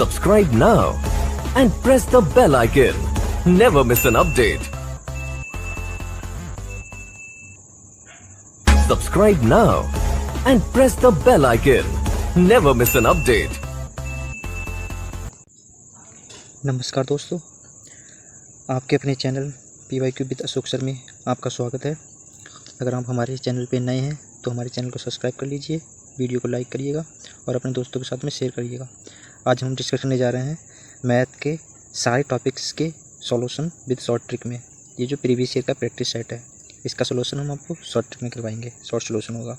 Subscribe now and press the bell icon. Never miss an update. Subscribe now and press the bell icon. Never miss an update. नमस्कार दोस्तों, आपके अपने channel PYQ with Ashok sir में आपका स्वागत है। अगर आप हमारे चैनल पे नए हैं तो हमारे चैनल को सब्सक्राइब कर लीजिए, वीडियो को लाइक करिएगा और अपने दोस्तों के साथ में शेयर करिएगा। आज हम डिस्कस करने जा रहे हैं मैथ के सारे टॉपिक्स के सॉल्यूशन विद शॉर्ट ट्रिक में। ये जो प्रीवियस ईयर का प्रैक्टिस सेट है, इसका सॉल्यूशन हम आपको शॉर्ट ट्रिक में करवाएंगे। शॉर्ट सॉल्यूशन होगा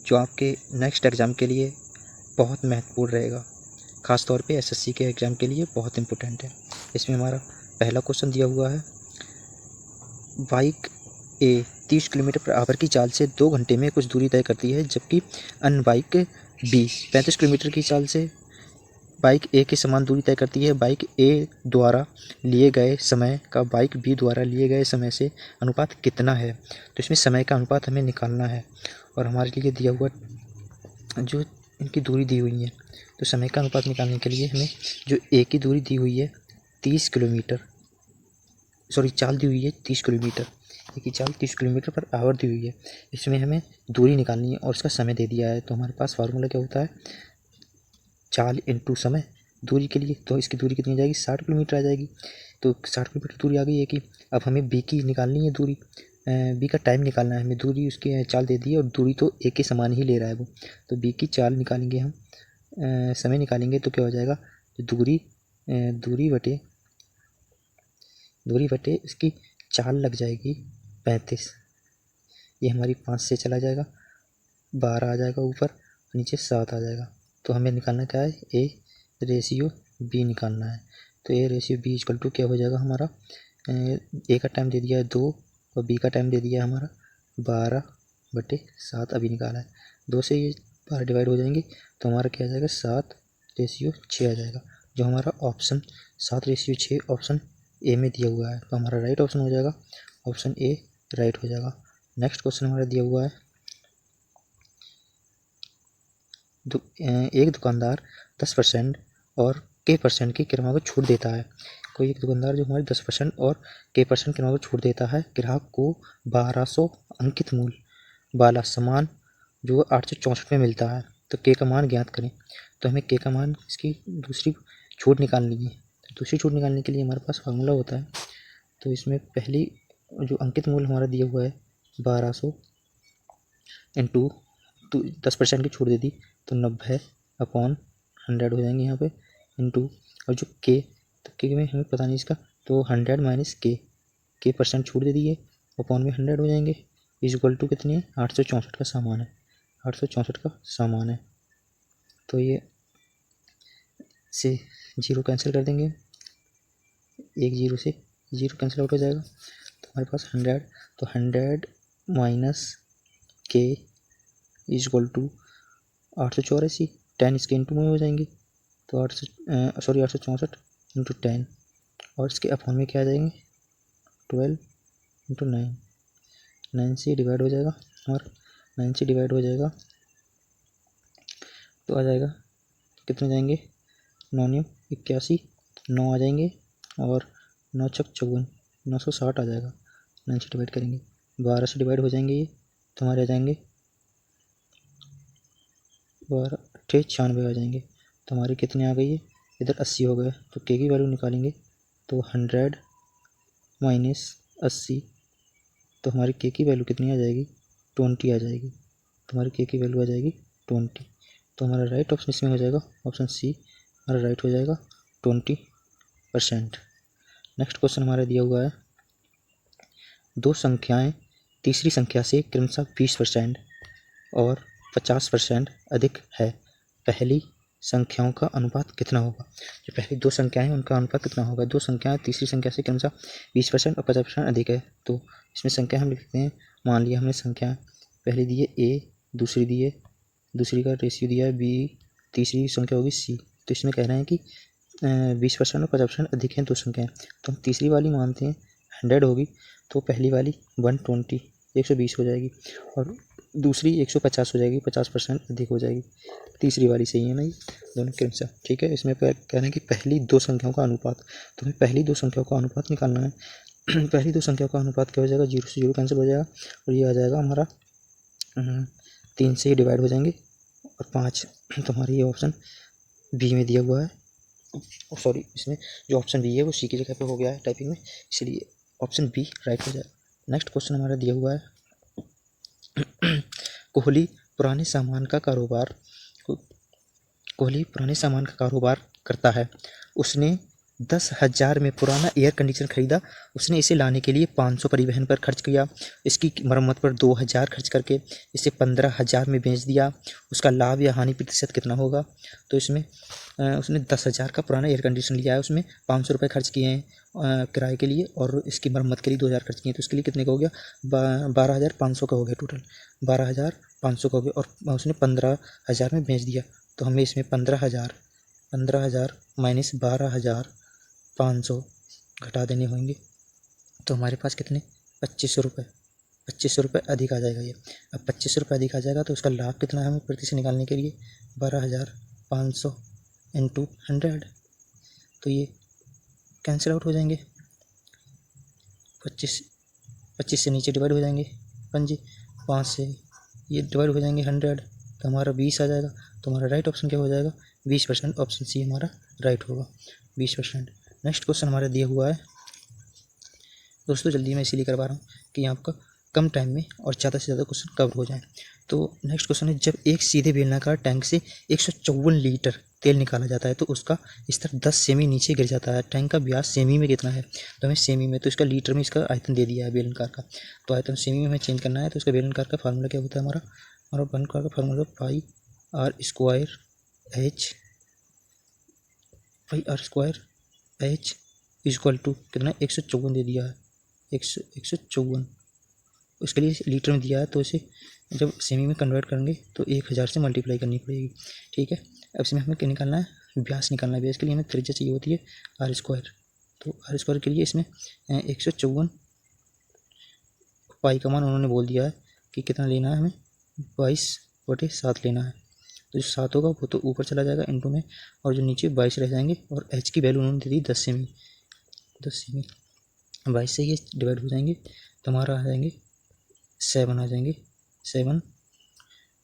जो आपके नेक्स्ट एग्ज़ाम के लिए बहुत महत्वपूर्ण रहेगा, ख़ास तौर पे SSC के एग्ज़ाम के लिए बहुत इम्पोर्टेंट है। इसमें हमारा पहला क्वेश्चन दिया हुआ है, bike A 30 kilometre per hour की चाल से 2 घंटे में कुछ दूरी तय करती है, जबकि अन्य बाइक B 35 किलोमीटर की चाल से बाइक A की समान दूरी तय करती है। बाइक A द्वारा लिए गए समय का बाइक B द्वारा लिए गए समय से अनुपात कितना है। तो इसमें समय का अनुपात हमें निकालना है और हमारे लिए दिया हुआ जो इनकी दूरी दी हुई है, तो समय का अनुपात निकालने के लिए हमें जो A की दूरी दी हुई है 30 किलोमीटर, चाल दी हुई है 30 किलोमीटर, A की चाल 30 किलोमीटर पर आवर दी हुई है। इसमें हमें दूरी निकालनी है और इसका समय दे दिया है। तो हमारे पास फार्मूला क्या होता है, चाल इंटू समय। दूरी के लिए तो इसकी दूरी कितनी आ जाएगी, 60 किलोमीटर आ जाएगी। तो 60 किलोमीटर दूरी आ गई है कि अब हमें B की निकालनी है दूरी, B का टाइम निकालना है हमें। दूरी उसकी चाल दे दी है और दूरी तो A के समान ही ले रहा है वो, तो B की चाल निकालेंगे हम, समय निकालेंगे तो क्या हो जाएगा, दूरी बटे इसकी चाल लग जाएगी 35। ये हमारी 5 से चला जाएगा, 12 आ जाएगा ऊपर, नीचे 7 आ जाएगा। तो हमें निकालना क्या है, A रेशियो B निकालना है। तो A ratio B equal to क्या हो जाएगा हमारा, A का टाइम दे दिया है 2 और B का टाइम दे दिया है हमारा 12/7 अभी निकाला है। 2 से ये 12 डिवाइड हो जाएंगे तो हमारा क्या आ जाएगा, 7/6 आ जाएगा। जो हमारा ऑप्शन 7/6 ऑप्शन A में दिया हुआ है, तो हमारा राइट ऑप्शन हो जाएगा, ऑप्शन A राइट हो जाएगा। नेक्स्ट क्वेश्चन हमारा दिया हुआ है, एक दुकानदार 10% और K% की किराना को छूट देता है। कोई एक दुकानदार जो हमारे 10% और K% किराना को छूट देता है, ग्राहक को 1200 अंकित मूल्य वाला सामान जो 864 में मिलता है। तो K का मान ज्ञात करें। तो हमें K का मान, इसकी दूसरी छूट निकालनी है। तो दूसरी छूट निकालने के लिए हमारे पास फार्मूला होता है। तो इसमें पहली जो अंकित मूल्य हमारा दिया हुआ है 1200 इंटू 10% की छूट दे दी तो 90/100 हो जाएंगे यहाँ पे, इंटू और जो K, तो K में हमें पता नहीं इसका, तो 100 माइनस K परसेंट छूट दे दी है, अपॉन में 100 हो जाएंगे। इक्वल टू कितनी है, 864 का सामान है, 864 का सामान है। तो ये से 0 कैंसिल कर देंगे, 1 0 से 0 कैंसिल आउट हो जाएगा। तो हमारे पास 100, तो 100 माइनस K इक्वल टू 884, 10 इसके इंटू में हो जाएंगे, तो 864 इंटू 10 और इसके अपॉन में क्या आ जाएंगे, 12 इंटू 9, 9 से डिवाइड हो जाएगा और 9 से डिवाइड हो जाएगा तो आ जाएगा कितने जाएंगे, 9 9 81, 9 आ जाएंगे और 9 छक 54, 960 आ जाएगा। 9 से डिवाइड करेंगे, 12 से डिवाइड हो जाएंगे ये, तो हमारे आ जाएंगे 12 96 आ जाएंगे। तो हमारी कितने आ गई है, इधर 80 हो गए। तो K की वैल्यू निकालेंगे तो 100 माइनस 80, तो हमारी K की वैल्यू कितनी आ जाएगी, 20 आ जाएगी। तो हमारी K की वैल्यू आ जाएगी 20। तो हमारा राइट ऑप्शन इसमें हो जाएगा, ऑप्शन C हमारा राइट हो जाएगा, 20%। नेक्स्ट क्वेश्चन हमारा दिया हुआ है, दो संख्याएं तीसरी संख्या से क्रमशः 20% और 50% अधिक है, पहली संख्याओं का अनुपात कितना होगा। जो पहली दो संख्याएं हैं उनका अनुपात कितना होगा। दो संख्याएं तीसरी संख्या से क्रमशः 20% और 50% अधिक है। तो इसमें संख्या हम लिखते हैं, मान लिया हमने संख्या पहली दी है A, दूसरी का रेशियो दिया है B, तीसरी संख्या होगी C। तो इसमें कह रहे हैं कि 20% और 50% अधिक हैं दो संख्याएँ, तो हम तीसरी वाली मानते हैं 100 होगी, तो पहली वाली 120 हो जाएगी और दूसरी 150 हो जाएगी, 50% अधिक हो जाएगी। तीसरी वाली सही है ना, ये दोनों क्रमशः। ठीक है, इसमें कह रहे हैं कि पहली दो संख्याओं का अनुपात, तो हमें पहली दो संख्याओं का अनुपात निकालना है। पहली दो संख्याओं का अनुपात क्या हो जाएगा, 0 से 0 कैंसिल हो जाएगा और ये आ जाएगा हमारा 3 से ही डिवाइड हो जाएंगे और 5। तो हमारा ये ऑप्शन बी में दिया हुआ है, सॉरी इसमें जो ऑप्शन बी है वो सी की जगह पे हो गया है टाइपिंग में, इसलिए ऑप्शन बी राइट हो जाएगा। नेक्स्ट क्वेश्चन हमारा दिया हुआ है, कोहली पुराने सामान का कारोबार करता है। उसने 10,000 में पुराना एयर कंडीशनर खरीदा। उसने इसे लाने के लिए 500 परिवहन पर खर्च किया। इसकी मरम्मत पर 2,000 खर्च करके इसे 15,000 में बेच दिया। उसका लाभ या हानि प्रतिशत कितना होगा। तो इसमें उसने 10,000 का पुराना एयर कंडीशनर लिया है, उसमें 500 रुपये खर्च किए हैं किराए के लिए और इसकी मरम्मत के लिए 2,000 खर्च किए हैं, तो इसके लिए कितने का हो गया, 12,500 का हो गया टोटल, 12,500 का हो गया और उसने 15,000 में बेच दिया। तो हमें इसमें 15,000 माइनस 12,500 घटा देने होंगे, तो हमारे पास कितने 2500 रुपये, 2500 रुपये अधिक आ जाएगा ये। अब 2500 रुपये अधिक आ जाएगा तो उसका लाभ कितना है हमें प्रति से निकालने के लिए, 12,500 इंटू 100, तो ये कैंसिल आउट हो जाएंगे, 25 से नीचे डिवाइड हो जाएंगे 5 से ये डिवाइड हो जाएंगे 100, तो हमारा 20 आ जाएगा। तो हमारा राइट ऑप्शन क्या हो जाएगा, 20%, ऑप्शन सी हमारा राइट होगा, 20%। नेक्स्ट क्वेश्चन हमारा दिया हुआ है दोस्तों, जल्दी मैं इसीलिए करवा रहा हूँ कि आपका कम टाइम में और ज़्यादा से ज़्यादा क्वेश्चन कवर हो जाए। तो नेक्स्ट क्वेश्चन है, जब एक सीधे बेलनाकार टैंक से 154 लीटर तेल निकाला जाता है तो उसका स्तर 10 सेमी नीचे गिर जाता है। टैंक का व्यास सेमी में कितना है, तो हमें सेमी में, तो इसका लीटर में इसका आयतन दे दिया है बेलनाकार का, तो आयतन सेमी में हमें चेंज करना है। तो इसका बेलनाकार का फार्मूला क्या होता है, हमारा बेलनाकार का formula pi r square h equal to कितना 154 दे दिया है, 154, उसके लिए लीटर में दिया है, तो इसे जब सेमी में कन्वर्ट करेंगे तो 1000 से मल्टीप्लाई करनी पड़ेगी। ठीक है, अब इसमें हमें क्या निकालना है, व्यास निकालना है। व्यास के लिए हमें त्रिज्या चाहिए होती है आर स्क्वायर, तो आर स्क्वायर के लिए इसमें 154 पाई का मान उन्होंने बोल दिया है कि कितना लेना है, हमें 22/7 लेना है। तो जो 7 होगा वो तो ऊपर चला जाएगा इंटू में, और जो नीचे 22 रह जाएंगे, और एच की वैल्यू उन्होंने दे दी 10 सेमी, 22 से ये डिवाइड हो जाएंगे, तो हमारा आ जाएंगे 7 आ जाएंगे, 7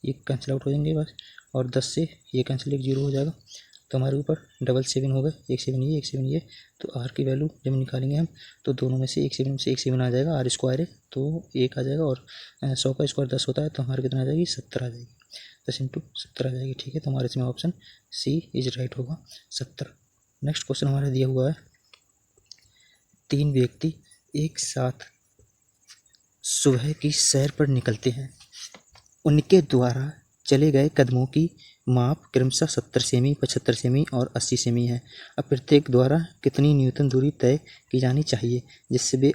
ये कैंसिल आउट हो जाएंगे बस, और 10 से ये कैंसिल, 1 0 हो जाएगा, तो हमारे ऊपर 7 हो गए, 1 7 ये 1 7 ये, तो आर की वैल्यू जब निकालेंगे हम तो दोनों में से 1 7 आ जाएगा, आर स्क्वायर है तो 1 आ जाएगा, और 100 का स्क्वायर 10 होता है, तो हमारे कितना आ जाएगी 70 आ जाएगी, 10 इंटू 70 आ जाएगी। ठीक है, तो हमारे इसमें ऑप्शन सी इज राइट होगा, 70। नेक्स्ट क्वेश्चन हमारा दिया हुआ है, 3 व्यक्ति एक साथ सुबह की सैर पर निकलते हैं। उनके द्वारा चले गए कदमों की माप क्रमशः 70 सेमी, 75 सेमी और 80 सेमी है। अब प्रत्येक द्वारा कितनी न्यूनतम दूरी तय की जानी चाहिए जिससे वे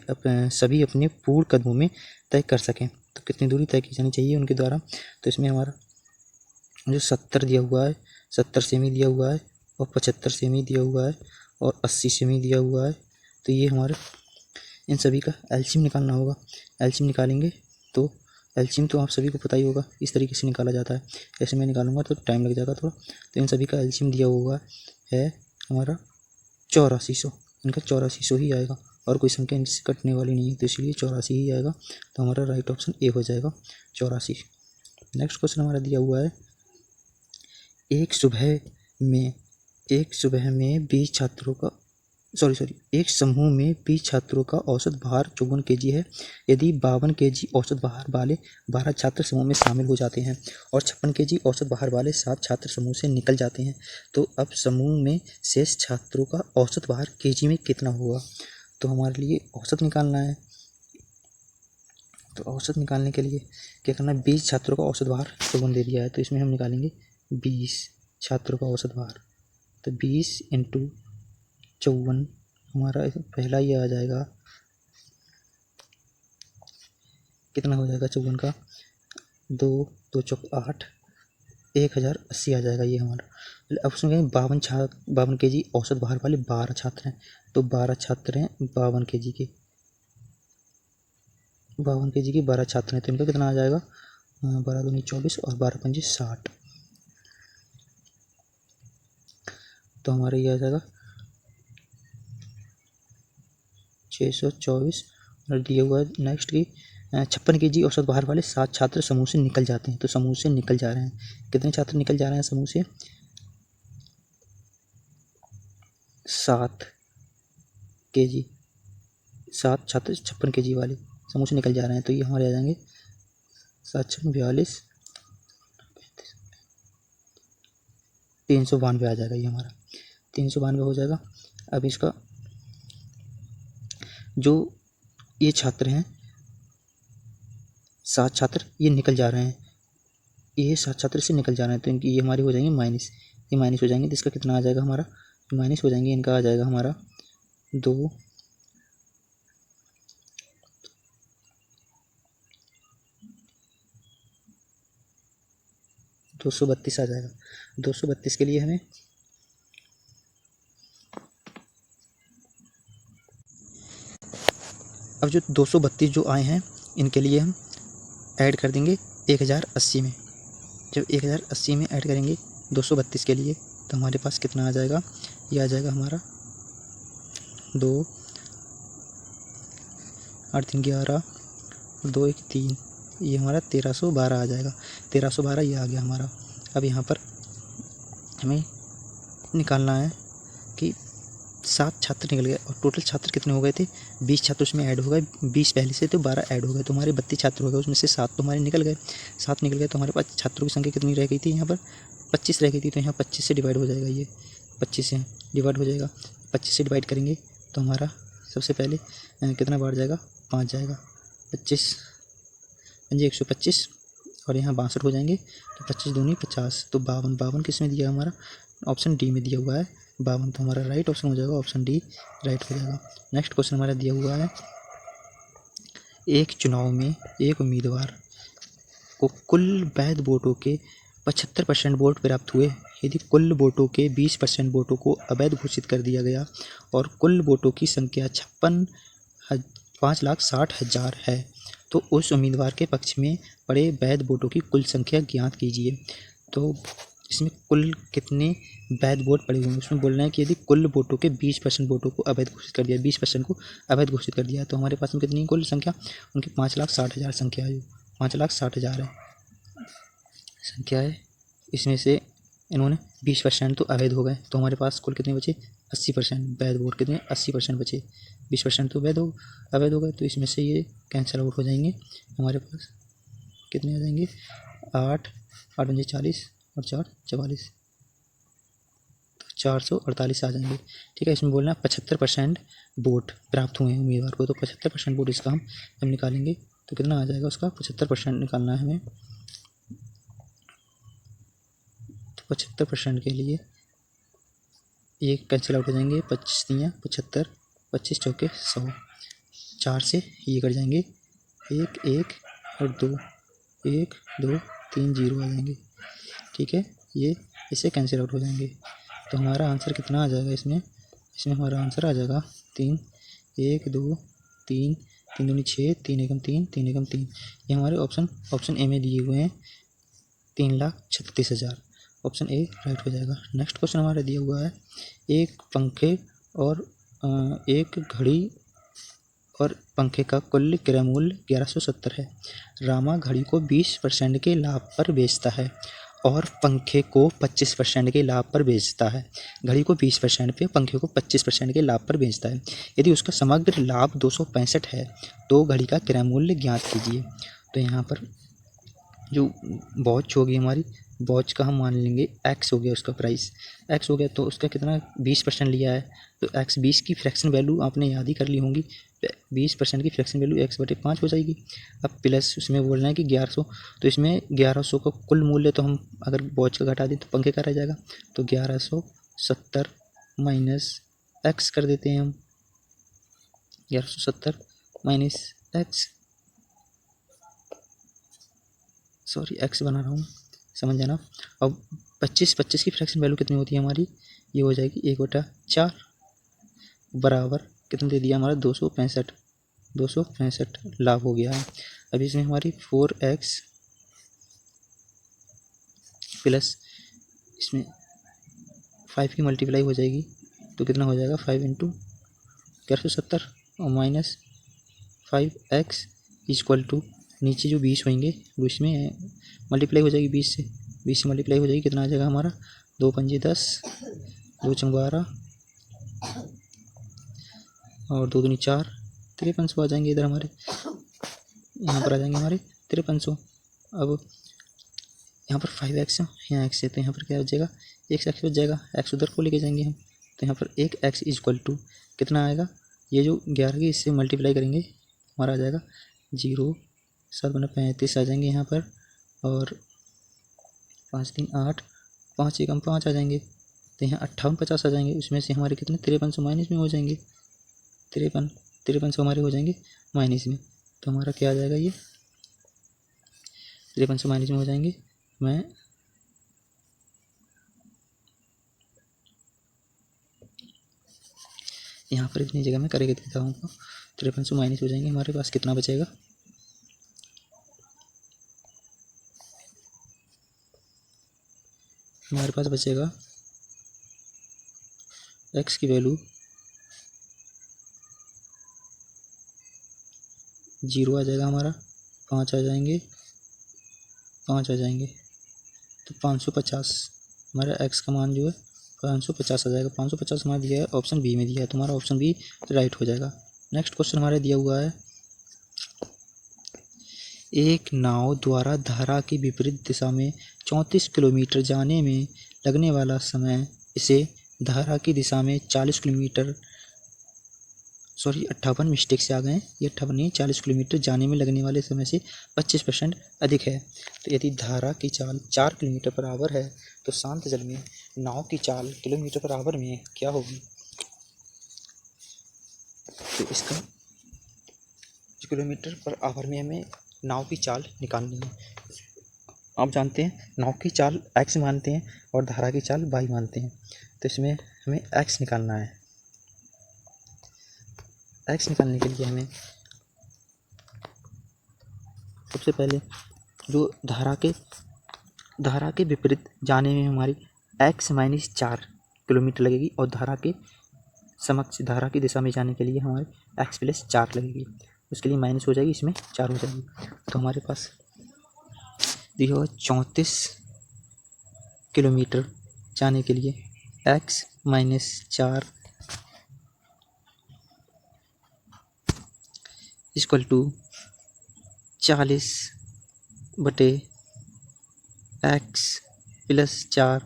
सभी अपने पूर्ण कदमों में तय कर सकें। तो कितनी दूरी तय की जानी चाहिए उनके द्वारा, तो इसमें हमारा जो 70 दिया हुआ है, 70 सेमी दिया हुआ है, और 75 सेमी दिया हुआ है, और 80 सेमी दिया हुआ है, तो ये हमारे इन सभी का एलसीएम निकालना होगा। एलसीएम निकालेंगे तो एलसीएम तो आप सभी को पता ही होगा, इस तरीके से निकाला जाता है, ऐसे मैं निकालूंगा तो टाइम लग जाएगा थोड़ा। तो इन सभी का एलसीएम दिया हुआ है हमारा 8400, इनका 8400 ही आएगा, और कोई संख्या इनसे कटने वाली नहीं है, तो इसलिए 84 ही आएगा, तो हमारा राइट ऑप्शन ए हो जाएगा 84। नेक्स्ट क्वेश्चन हमारा दिया हुआ है, एक समूह में 20 छात्रों का औसत भार 54 kg है। यदि 52 kg औसत भार वाले 12 छात्र समूह में शामिल हो जाते हैं और 56 kg औसत भार वाले 7 छात्र समूह से निकल जाते हैं, तो अब समूह में शेष छात्रों का औसत भार kg में कितना होगा। तो हमारे लिए औसत निकालना है, तो औसत निकालने के लिए क्या करना है, 20 छात्रों का औसत भार 54 दे दिया है, तो इसमें हम निकालेंगे 20 छात्रों का औसत भार, तो 20 इंटू 54 हमारा पहला ये आ जाएगा, कितना हो जाएगा 54 का 2 2 चौक 8, 1080 आ जाएगा ये हमारा। अब उसमें कहें 52 kg औसत भार वाले 12 छात्र हैं, तो 12 छात्र हैं 52 kg के 12 छात्र हैं, तो इनका कितना आ जाएगा 12 दूनी 24 और 12 पंजे 60। तो हमारा ये आ जाएगा 624। और दिया हुआ है नेक्स्ट की 56 kg औसत भार वाले 7 छात्र समूह से निकल जाते हैं। तो समूह से निकल जा रहे हैं, कितने छात्र निकल जा रहे हैं समूह से? 7 kg, 7 छात्र 56 kg वाले समूह से निकल जा रहे हैं। तो ये हमारे आ जाएंगे 7 6 42, 392 आ जाएगा। ये हमारा 392 हो जाएगा। अब इसका जो ये छात्र हैं 7 छात्र ये निकल जा रहे हैं, ये 7 छात्र से निकल जा रहे हैं, तो इनकी ये हमारे हो जाएंगे माइनस, ये माइनस हो जाएंगे। तो इसका कितना आ जाएगा हमारा? माइनस हो जाएंगे, इनका आ जाएगा हमारा 232 आ जाएगा। 232 के लिए हमें अब जो 232 जो आए हैं इनके लिए हम ऐड कर देंगे 1080 में। जब 1080 में ऐड करेंगे 232 के लिए तो हमारे पास कितना आ जाएगा? ये आ जाएगा हमारा 2 8 3 11 2 1 3, ये हमारा 1312 आ जाएगा। 1312 ये आ गया हमारा। अब यहाँ पर हमें निकालना है कि 7 छात्र निकल गए और टोटल छात्र कितने हो गए थे? 20 छात्र उसमें ऐड हो गए, 20 पहले से तो 12 ऐड हो गए, तो हमारे 32 छात्र हो गए। उसमें से 7 तो हमारे निकल गए, 7 निकल गए तो हमारे पास छात्रों की संख्या कितनी रह गई थी? यहाँ पर 25 रह गई थी। तो यहाँ 25 से डिवाइड हो जाएगा, ये 25 से डिवाइड हो जाएगा। 25 से डिवाइड करेंगे तो हमारा सबसे पहले कितना बढ़ जाएगा? 5 जाएगा। 25 पंजे 125 और यहाँ 62 हो जाएंगे। तो 25 दूनी 50, तो 52 किस में दिया हमारा? ऑप्शन डी में दिया हुआ है 52, तो हमारा राइट ऑप्शन हो जाएगा, ऑप्शन डी राइट हो जाएगा। नेक्स्ट क्वेश्चन हमारा दिया हुआ है, एक चुनाव में एक उम्मीदवार को कुल वैध वोटों के 75% वोट प्राप्त हुए। यदि कुल वोटों के 20% वोटों को अवैध घोषित कर दिया गया और कुल वोटों की संख्या 5,60,000 है तो उस उम्मीदवार के पक्ष में पड़े वैध वोटों की कुल संख्या ज्ञात कीजिए। तो इसमें कुल कितने वैध वोट पड़े हुए हैं उसमें बोलना है कि यदि कुल वोटों के 20% वोटों को अवैध घोषित कर दिया, 20% को अवैध घोषित कर दिया, तो हमारे पास में कितनी कुल संख्या? उनकी 5,60,000 संख्या है, 5,60,000 है संख्या है। इसमें से इन्होंने 20% तो अवैध हो गए, तो हमारे पास कुल कितने बचे? 80% वैध वोट। कितने? 80% बचे। 20% तो अवैध हो गए, तो इसमें से ये कैंसिल आउट हो जाएंगे। हमारे पास कितने आ जाएंगे? 8 8 पंजे 40 और 4 44, तो 448 आ जाएंगे। ठीक है, इसमें बोलना 75% वोट प्राप्त हुए हैं उम्मीदवार को, तो 75% वोट इसका हम जब निकालेंगे तो कितना आ जाएगा उसका? 75% निकालना है हमें। तो 75% के लिए ये कैंसिल आउट हो जाएंगे। 25 दिया 75, 25 चौके 100, 4 से ये कट जाएंगे, 1 1 और 2, 1 2 3 0 आ जाएंगे। ठीक है, ये इससे कैंसिल आउट हो जाएंगे। तो हमारा आंसर कितना आ जाएगा इसमें? इसमें हमारा आंसर आ जाएगा 3 1 2 3 3 दूनी 6 3 एकम 3 3 एकम 3। ये हमारे ऑप्शन ए में दिए हुए हैं 3,36,000, ऑप्शन ए राइट हो जाएगा। नेक्स्ट क्वेश्चन हमारा दिया हुआ है, एक पंखे और एक घड़ी और पंखे का कुल क्रय मूल्य 1170 है। रामा घड़ी को 20% के लाभ पर बेचता है और पंखे को 25% के लाभ पर बेचता है। घड़ी को 20% पे, पंखे को 25% के लाभ पर बेचता है। यदि उसका समग्र लाभ 265 है तो घड़ी का क्रय मूल्य ज्ञात कीजिए। तो यहाँ पर जो वॉच होगी हमारी, वॉच का हम मान लेंगे एक्स हो गया, उसका प्राइस एक्स हो गया, तो उसका कितना 20% लिया है, तो एक्स 20 की फ्रैक्शन वैल्यू आपने याद ही कर ली होंगी। 20% की फ्रैक्शन वैल्यू x/5 हो जाएगी। अब प्लस उसमें बोलना है कि 1100, तो इसमें 1100 का कुल मूल्य, तो हम अगर वॉच का घटा दें तो पंखे का रह जाएगा, तो 1170 माइनस एक्स कर देते हैं हम, 1170 माइनस एक्स, सॉरी एक्स बना रहा हूँ, समझ जाना। अब 25 की फ्रैक्शन वैल्यू कितनी होती है हमारी? ये हो जाएगी 1/4 बराबर कितना दे दिया हमारा? 265 लाभ हो गया है। अब इसमें हमारी 4x प्लस इसमें 5 की मल्टीप्लाई हो जाएगी तो कितना हो जाएगा 5 इंटू 1170 और माइनस 5x इक्वल टू नीचे जो 20 होंगे वो इसमें मल्टीप्लाई हो जाएगी 20 से मल्टीप्लाई हो जाएगी। कितना आ जाएगा हमारा 2 पंजे 10, 2 चंग 12 और 2 दूनी 4, 5300 आ जाएंगे। इधर हमारे यहाँ पर आ जाएंगे हमारे 5300। अब यहाँ पर 5x है, यहाँ x है तो यहाँ पर क्या हो जाएगा x बच जाएगा, x उधर को लेके जाएंगे हम तो यहाँ पर 1x इक्वल टू कितना आएगा, ये जो 11 की इससे मल्टीप्लाई करेंगे हमारा आ जाएगा 0, 7 गुना 35 आ जाएंगे यहाँ पर और 5 3 8, 5 एकम 5 आ जाएंगे तो यहाँ 5850 आ जाएंगे। उसमें से हमारे कितने 5300 माइनस में हो जाएंगे, 5300 हमारे हो जाएंगे माइनस में। तो हमारा क्या आ जाएगा, ये 5300 माइनस में हो जाएंगे। मैं यहाँ पर इतनी जगह में करके देता हूँ, 5300 माइनस हो जाएंगे। हमारे पास कितना बचेगा, हमारे पास बचेगा x की वैल्यू 0 आ जाएगा, हमारा 5 आ जाएंगे, 5 आ जाएंगे तो 550 हमारा x का मान जो है 550 आ जाएगा। 550 हमारा दिया है, ऑप्शन बी में दिया है, तुम्हारा ऑप्शन बी राइट हो जाएगा। नेक्स्ट क्वेश्चन हमारे दिया हुआ है, एक नाव द्वारा धारा की विपरीत दिशा में 34 किलोमीटर जाने में लगने वाला समय इसे धारा की दिशा में 40 किलोमीटर 58 मिस्टेक से आ गए, ये 58 नहीं 40 किलोमीटर जाने में लगने वाले समय से 25% अधिक है। तो यदि धारा की चाल 4 किलोमीटर पर आवर है तो शांत जल में नाव की चाल किलोमीटर पर आवर में क्या होगी। तो इसका किलोमीटर पर आवर में हमें नाव की चाल निकालनी है। आप जानते हैं नाव की चाल x मानते हैं और धारा की चाल y मानते हैं, तो इसमें हमें x निकालना है। x निकालने के लिए हमें सबसे पहले जो धारा के विपरीत जाने में हमारी x माइनस 4 किलोमीटर लगेगी और धारा के समक्ष धारा की दिशा में जाने के लिए हमारे x प्लस 4 लगेगी, उसके लिए माइनस हो जाएगी, इसमें 4 हो जाएगी। तो हमारे पास दिया 34 किलोमीटर जाने के लिए x माइनस 4 इक्वल टू 40 बटे x प्लस 4।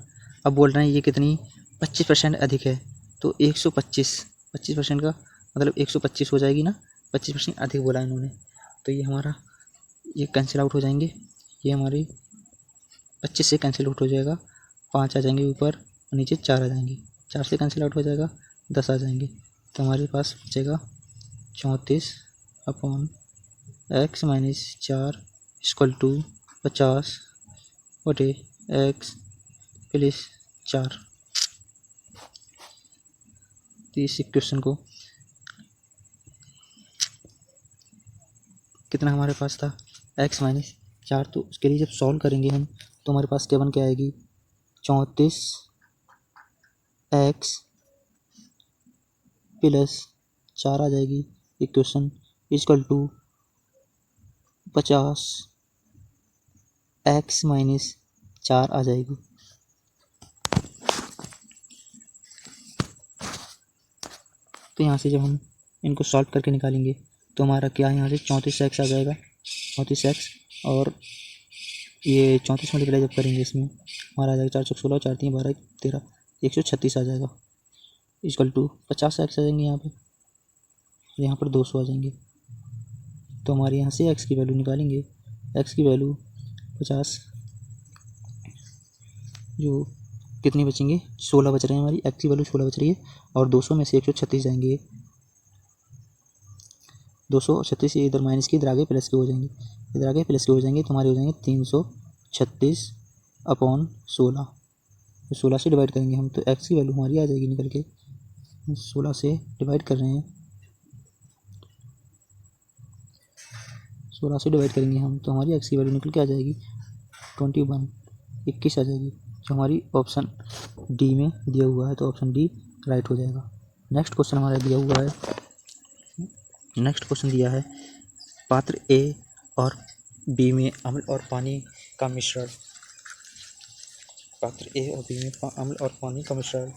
अब बोल रहे हैं ये कितनी 25% अधिक है, तो 125% का मतलब 125 हो जाएगी ना, 25% अधिक बोला इन्होंने। तो ये हमारा ये कैंसिल आउट हो जाएंगे, ये हमारी 25 से कैंसिल आउट हो जाएगा, 5 आ जाएंगे ऊपर और नीचे 4 आ जाएंगे, 4 से कैंसिल आउट हो जाएगा 10 आ जाएंगे। तो हमारे पास बचेगा 34 upon x minus 4 equal to 50 बटे x प्लस 4। तो इस इक्वेशन को कितना हमारे पास था x माइनस 4, तो उसके लिए जब सॉल्व करेंगे हम तो हमारे पास क्या बन के आएगी 34 x प्लस 4 आ जाएगी equation equal to 50 x minus 4 आ जाएगी। तो यहाँ से जब हम इनको सॉल्व करके निकालेंगे तो हमारा क्या यहाँ से 34x आ जाएगा, 34x और ये 34 मल्टीप्लाई जब करेंगे इसमें हमारा आ जाएगा 4 16 4 3 12 13 136 आ जाएगा इक्वल टू 50x आ जाएंगे यहाँ पर 200 आ जाएंगे। तो हमारे यहाँ से x की वैल्यू निकालेंगे, x की वैल्यू 50 जो कितनी बचेंगे 16 बच रहे हैं, हमारी x की वैल्यू 16 बच रही है और 200 में से 136 जाएंगे, 236 इधर माइनस के इधर आगे प्लस के हो जाएंगे, इधर आगे प्लस के हो जाएंगे तो हमारे हो जाएंगे 336 अपॉन 16। तो 16 से डिवाइड करेंगे हम तो x की वैल्यू हमारी आ जाएगी निकल के, 16 से डिवाइड कर रहे हैं, 16 से डिवाइड करेंगे हम तो हमारी x की वैल्यू निकल के आ जाएगी 21। 21 आ जाएगी, जो हमारी ऑप्शन डी में दिया हुआ है, तो ऑप्शन डी राइट हो जाएगा। नेक्स्ट क्वेश्चन हमारा दिया हुआ है, नेक्स्ट क्वेश्चन दिया है पात्र ए और बी में अम्ल और पानी का मिश्रण। पात्र ए और बी में अम्ल और पानी का मिश्रण।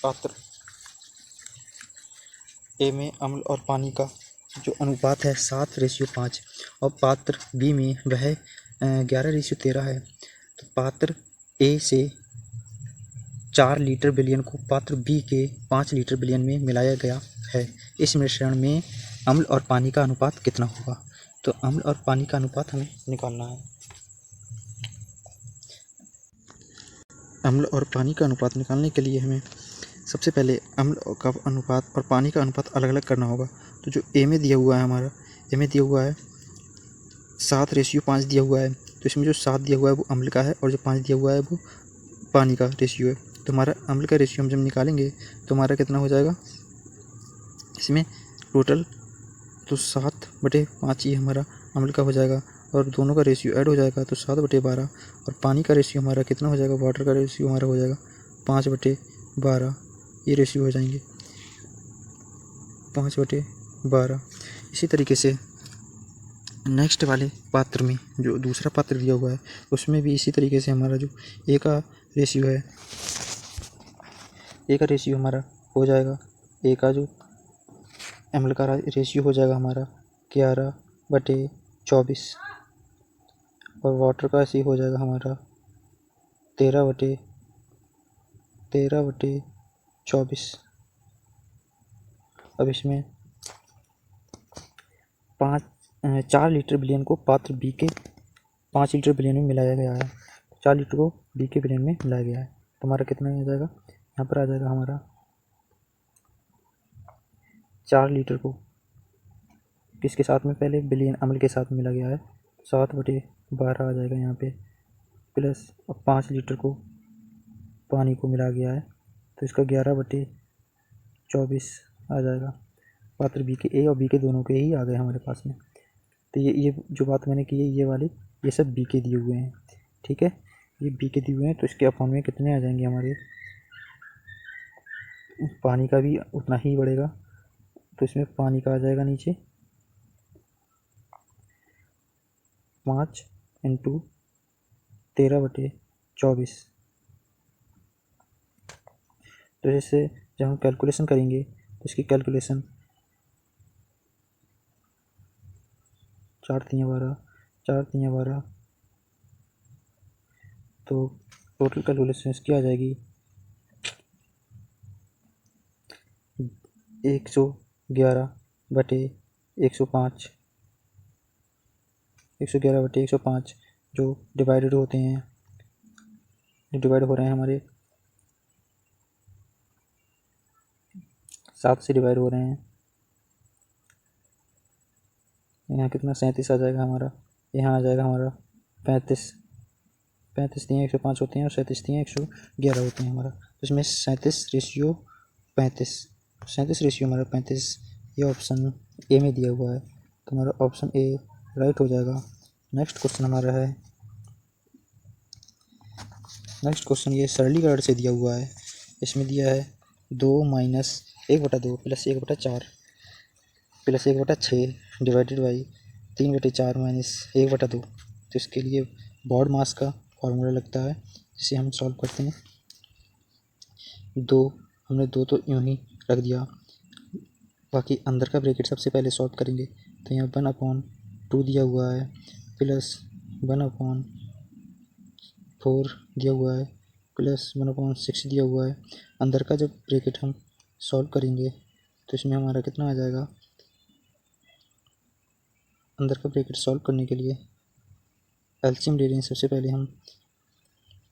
पात्र ए में अम्ल और पानी का जो अनुपात है 7:5 और पात्र बी में वह 11:13 है। तो पात्र ए से 4 लीटर विलयन को पात्र बी के 5 लीटर विलयन में मिलाया गया है। इस मिश्रण में अम्ल और पानी का अनुपात कितना होगा? तो अम्ल और पानी का अनुपात हमें निकालना है। अम्ल और पानी का अनुपात निकालने के लिए हमें सबसे पहले अम्ल का अनुपात और पानी का अनुपात अलग अलग करना होगा। तो जो ए में दिया हुआ है, हमारा ए में दिया हुआ है 7:5 दिया हुआ है, तो इसमें जो 7 दिया हुआ है वो अम्ल का है और जो 5 दिया हुआ है वो पानी का रेशियो है। तो हमारा अम्ल का रेशियो हम जब निकालेंगे तो हमारा कितना हो जाएगा इसमें टोटल, तो 7/5 ये हमारा अम्ल का हो जाएगा और दोनों का रेशियो ऐड हो जाएगा तो 7/12। और पानी का रेशियो हमारा कितना हो जाएगा, वाटर का रेशियो हमारा हो जाएगा 5/12। ये रेशियो हो जाएंगे 5/12। इसी तरीके से नेक्स्ट वाले पात्र में जो दूसरा पात्र दिया हुआ है उसमें भी इसी तरीके से हमारा जो ए का रेशियो है, ए का रेशियो हमारा हो जाएगा, ए का जो अम्ल का रेशियो हो जाएगा हमारा 11/24 और वाटर का रेशियो हो जाएगा हमारा 13/24। अब इसमें 4 लीटर विलयन को पात्र बी के 5 लीटर विलयन में मिलाया गया है। 4 लीटर को बी के विलयन में मिलाया गया है, तो हमारा कितना आ जाएगा, यहाँ पर आ जाएगा हमारा 4 लीटर को किसके साथ में, पहले विलयन अम्ल के साथ मिला गया है, 7/12 आ जाएगा यहाँ पे, प्लस 5 लीटर को पानी को मिला गया है तो इसका 11/24 आ जाएगा। पात्र बी के ए और बी के दोनों के ही आ गए हमारे पास में। तो ये जो बात मैंने की है ये वाली, ये सब बी के दिए हुए हैं, ठीक है, ये बी के दिए हुए हैं। तो इसके अपॉन में कितने आ जाएंगे हमारे, पानी का भी उतना ही बढ़ेगा, तो इसमें पानी का आ जाएगा नीचे 5 × 13/24। तो जैसे जब हम कैलकुलेशन करेंगे तो इसकी कैलकुलेशन 4 × 12, 4 × 12, तो टोटल कैलकुलेशन इसकी आ जाएगी 111/105, 111/105 जो डिवाइडेड होते हैं, जो डिवाइड हो रहे हैं हमारे 7 से डिवाइड हो रहे हैं। यहाँ कितना 37 आ जाएगा हमारा, यहाँ आ जाएगा हमारा 35। 35 दिए 105 होते हैं और 37 दिए 111 होते हैं हमारा, तो इसमें 37:35, 37 रेशियो हमारा 35 ये ऑप्शन ए में दिया हुआ है, तो हमारा ऑप्शन ए राइट हो जाएगा। नेक्स्ट क्वेश्चन हमारा है, नेक्स्ट क्वेश्चन ये सरलीकरण से दिया हुआ है। इसमें दिया है 2 - 1/2 + 1/4 + 1/6 डिवाइडेड बाई 3/4 - 1/2। तो इसके लिए बॉड मास का फॉर्मूला लगता है, जिसे हम सॉल्व करते हैं। 2 हमने 2 तो यूँ ही रख दिया, बाकी अंदर का ब्रैकेट सबसे पहले सॉल्व करेंगे। तो यहाँ 1/2 दिया हुआ है प्लस 1/4 दिया हुआ है प्लस 1/6 दिया हुआ है। अंदर का जब ब्रैकेट हम सॉल्व करेंगे तो इसमें हमारा कितना आ जाएगा, अंदर का ब्रैकेट सॉल्व करने के लिए एलसीएम ले लें। सबसे पहले हम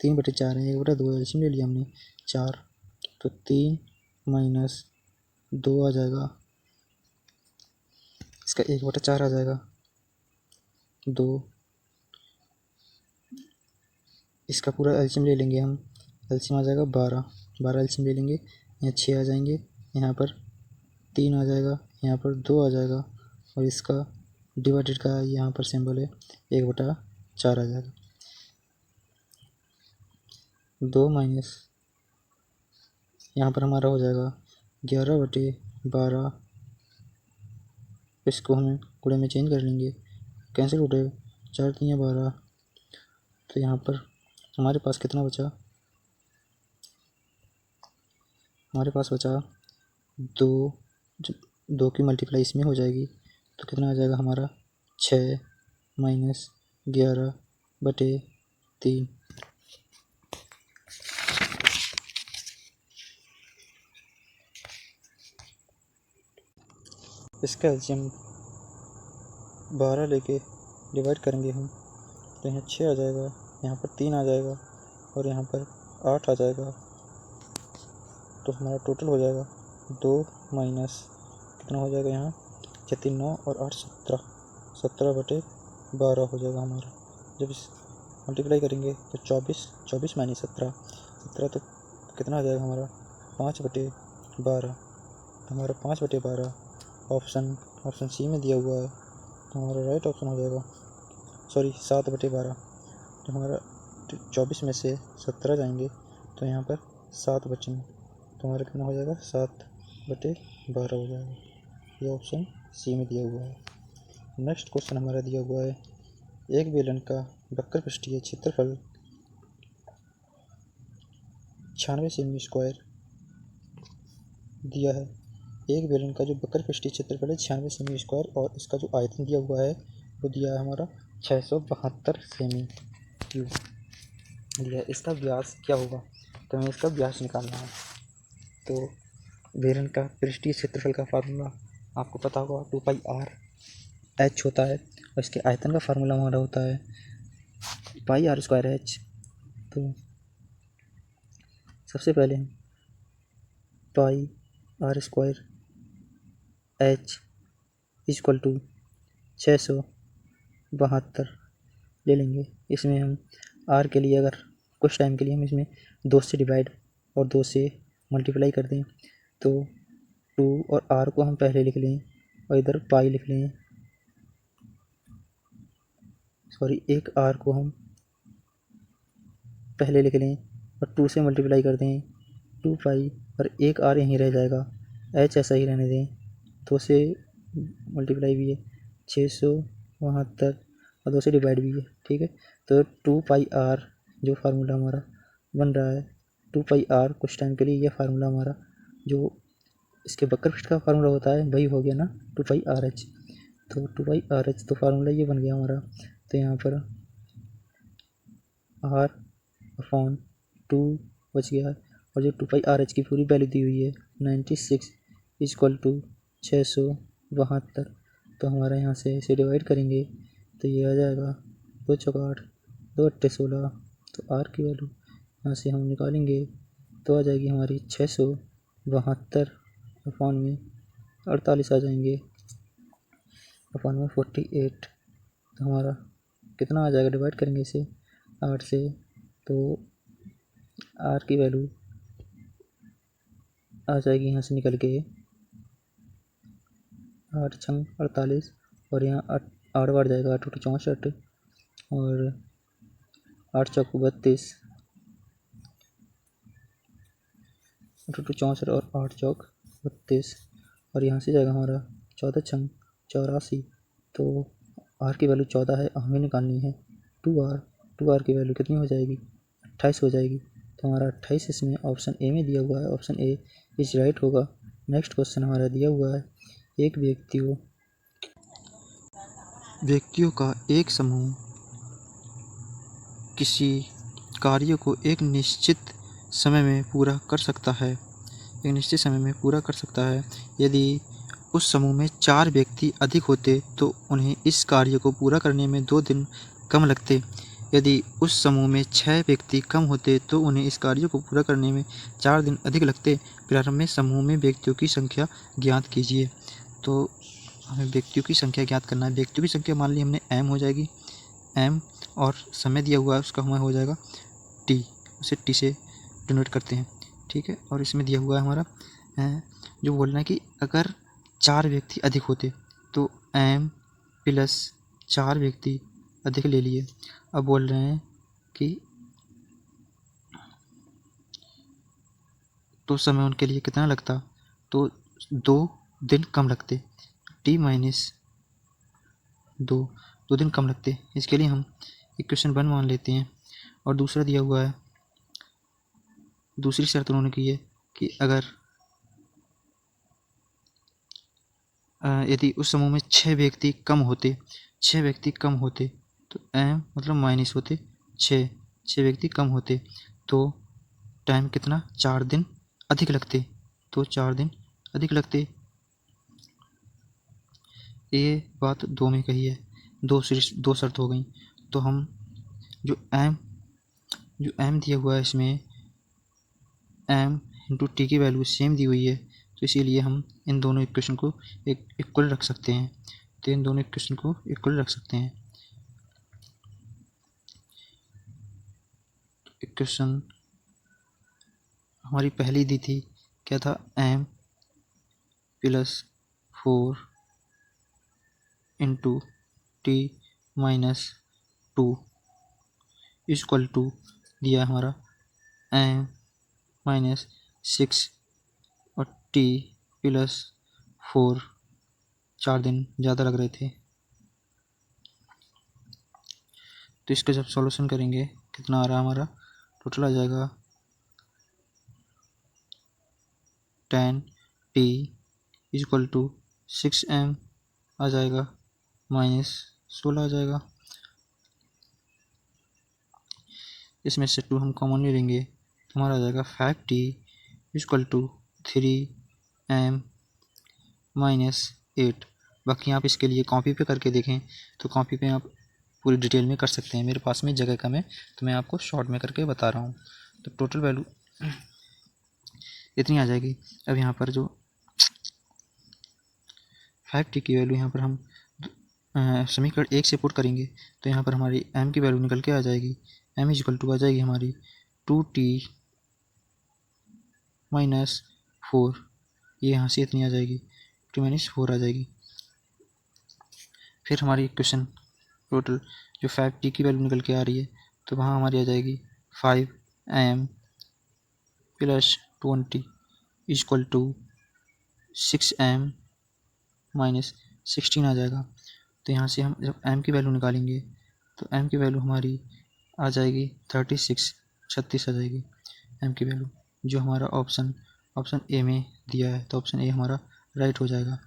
3/4 है, 1/2 एलसीएम ले लिया हमने 4, तो 3 - 2 आ जाएगा, इसका 1/4 आ जाएगा 2, इसका पूरा एलसीएम ले लेंगे हम, एलसीएम आ जाएगा 12 एलसीएम ले लेंगे, यहाँ 6 आ जाएंगे, यहाँ पर 3 आ जाएगा, यहाँ पर 2 आ जाएगा और इसका डिवाइडेड का यहाँ पर सिंबल है 1/4 आ जाएगा। 2 माइनस यहाँ पर हमारा हो जाएगा 11/12। इसको हम गुणे में चेंज कर लेंगे, कैंसिल उठे 4 3 12। तो यहाँ पर हमारे पास कितना बचा, हमारे पास बचा 2 की मल्टीप्लाई इसमें हो जाएगी तो कितना आ जाएगा हमारा 6 माइनस 11/3। इसका एलसीएम 12 लेके डिवाइड करेंगे हम तो यहाँ 6 आ जाएगा, यहाँ पर 3 आ जाएगा और यहाँ पर 8 आ जाएगा। तो हमारा टोटल हो जाएगा 2 माइनस कितना हो जाएगा, यहाँ 6 3 9 और 8 17, 17/12 हो जाएगा हमारा। जब इस मल्टीप्लाई करेंगे तो 24 माइनस 17 तो कितना आ जाएगा हमारा 5/12। हमारा 5/12 ऑप्शन सी में दिया हुआ है तो हमारा राइट ऑप्शन हो जाएगा, सॉरी 7/12। तो हमारा 24 में से 17 जाएंगे तो यहाँ पर 7 बचेंगे तो हमारा कितना हो जाएगा 7/12 हो जाएगा। ये ऑप्शन सी में दिया हुआ है। नेक्स्ट क्वेश्चन हमारा दिया हुआ है, एक बेलन का वक्र पृष्ठीय क्षेत्रफल 96 सेमी स्क्वायर दिया है। एक बेलन का जो वक्र पृष्ठीय क्षेत्रफल है 96 सेमी स्क्वायर और इसका जो आयतन दिया हुआ है वो दिया है हमारा 672 सेमी क्यूब दिया है। इसका व्यास क्या होगा, तो हमें इसका व्यास निकालना है। तो बेलन का पृष्ठीय क्षेत्रफल का फार्मूला आपको पता होगा 2πr/h होता है और इसके आयतन का फार्मूला हमारा होता है πr²h। तो सबसे पहले हम πr² इक्वल टू 672 ले लेंगे। इसमें हम r के लिए अगर कुछ टाइम के लिए हम इसमें 2 से डिवाइड और 2 से मल्टीप्लाई कर दें तो 2 और r को हम पहले लिख लें और इधर पाई लिख लें, सॉरी एक r को हम पहले लिख लें और 2 से मल्टीप्लाई कर दें 2π और एक r यहीं रह जाएगा, h ऐसा ही रहने दें। 2 से मल्टीप्लाई भी है 672 और 2 से डिवाइड भी है, ठीक है। तो 2πr जो फार्मूला हमारा बन रहा है 2πr कुछ टाइम के लिए, यह फार्मूला हमारा जो इसके वक्र पृष्ठ का फार्मूला होता है वही हो गया ना 2πrh। तो 2πrh तो फार्मूला ये बन गया हमारा। तो यहाँ पर r/2 बच गया है और जो 2πrh की पूरी वैल्यू दी हुई है 96 इक्वल टू 672। तो हमारा यहाँ से इसे डिवाइड करेंगे तो ये आ जाएगा 2 चौका 8 2 अट्ठे 16। तो r की वैल्यू यहाँ से हम निकालेंगे तो आ जाएगी हमारी 672 अपान में 48 आ जाएंगे अपान में 48। तो हमारा कितना आ जाएगा, डिवाइड करेंगे इसे 8 से तो r की वैल्यू आ जाएगी यहाँ से निकल के 8 छंग 48 और यहाँ 8 बढ़ जाएगा 8 × 64 और 8 चौक 32 8 × 64 और 8 चौक 32 और यहाँ से जाएगा हमारा 14 छंग 84। तो r की वैल्यू 14 है, हमें निकालनी है 2r की वैल्यू कितनी हो जाएगी 28 हो जाएगी। तो हमारा 28 इसमें ऑप्शन ए में दिया हुआ है, ऑप्शन ए इज राइट होगा। नेक्स्ट क्वेश्चन हमारा दिया हुआ है, एक व्यक्तियों का एक समूह किसी कार्य को एक निश्चित समय में पूरा कर सकता है। यदि उस समूह में 4 व्यक्ति अधिक होते तो उन्हें इस कार्य को पूरा करने में 2 दिन कम लगते। यदि उस समूह में 6 व्यक्ति कम होते तो उन्हें इस कार्य को पूरा करने में 4 दिन अधिक लगते। प्रारंभ में समूह में व्यक्तियों की संख्या ज्ञात कीजिए। तो हमें व्यक्तियों की संख्या ज्ञात करना है। व्यक्तियों की संख्या मान ली हमने m हो जाएगी, m और समय दिया हुआ है उसका हमें हो जाएगा t, उसे t से डिनोट करते हैं, ठीक है। और इसमें दिया हुआ है हमारा जो बोलना है कि अगर 4 व्यक्ति अधिक होते तो m + 4 व्यक्ति अधिक ले लिए। अब बोल रहे हैं कि तो समय उनके लिए कितना लगता, तो 2 दिन कम लगते। t माइनस 2 दिन कम लगते। इसके लिए हम इक्वेशन 1 मान लेते हैं। और दूसरा दिया हुआ है, दूसरी शर्त उन्होंने की है कि अगर यदि उस समूह में 6 व्यक्ति कम होते तो m मतलब माइनस होते 6 व्यक्ति कम होते तो टाइम कितना, 4 दिन अधिक लगते। तो 4 दिन अधिक लगते। ये बात 2 में कही है, 2 शर्त हो गई। तो हम जो m दिया हुआ है इसमें m इंटू टी की वैल्यू सेम दी हुई है, तो इसीलिए हम इन दोनों इक्वेशन को एक इक्वल रख सकते हैं। तो इन दोनों इक्वेशन को इक्वल रख सकते हैं। इक्वेशन हमारी पहली दी थी, क्या था, m plus 4 into t minus 2 equal to दिया हमारा m माइनस 6 और t प्लस 4, 4 दिन ज़्यादा लग रहे थे। तो इसका जब सॉल्यूशन करेंगे कितना आ रहा है, हमारा टोटल आ जाएगा 10t इक्वल टू 6m आ जाएगा माइनस 16 आ जाएगा। इसमें से 2 हम कॉमन ले लेंगे तो हमारा आ जाएगा 5t equal to 3m minus 8। बाकी आप इसके लिए कॉपी पे करके देखें तो कॉपी पे आप पूरी डिटेल में कर सकते हैं। मेरे पास में जगह कम है तो मैं आपको शॉर्ट में करके बता रहा हूँ। तो टोटल वैल्यू इतनी आ जाएगी। अब यहाँ पर जो 5t की वैल्यू यहाँ पर हम समीकरण 1 से पुट करेंगे तो यहाँ पर हमारी m की वैल्यू निकल के आ जाएगी। m इक्वल टू आ जाएगी हमारी 2t माइनस 4, ये यहाँ से इतनी आ जाएगी, 2 माइनस 4 आ जाएगी। फिर हमारी इक्वेशन टोटल जो 5t की वैल्यू निकल के आ रही है तो वहाँ हमारी आ जाएगी 5m plus 20 equal to 6m minus 16 आ जाएगा। तो यहाँ से हम जब m की वैल्यू निकालेंगे तो m की वैल्यू हमारी आ जाएगी 36 आ जाएगी m की वैल्यू, जो हमारा ऑप्शन ए में दिया है। तो ऑप्शन ए हमारा राइट हो जाएगा।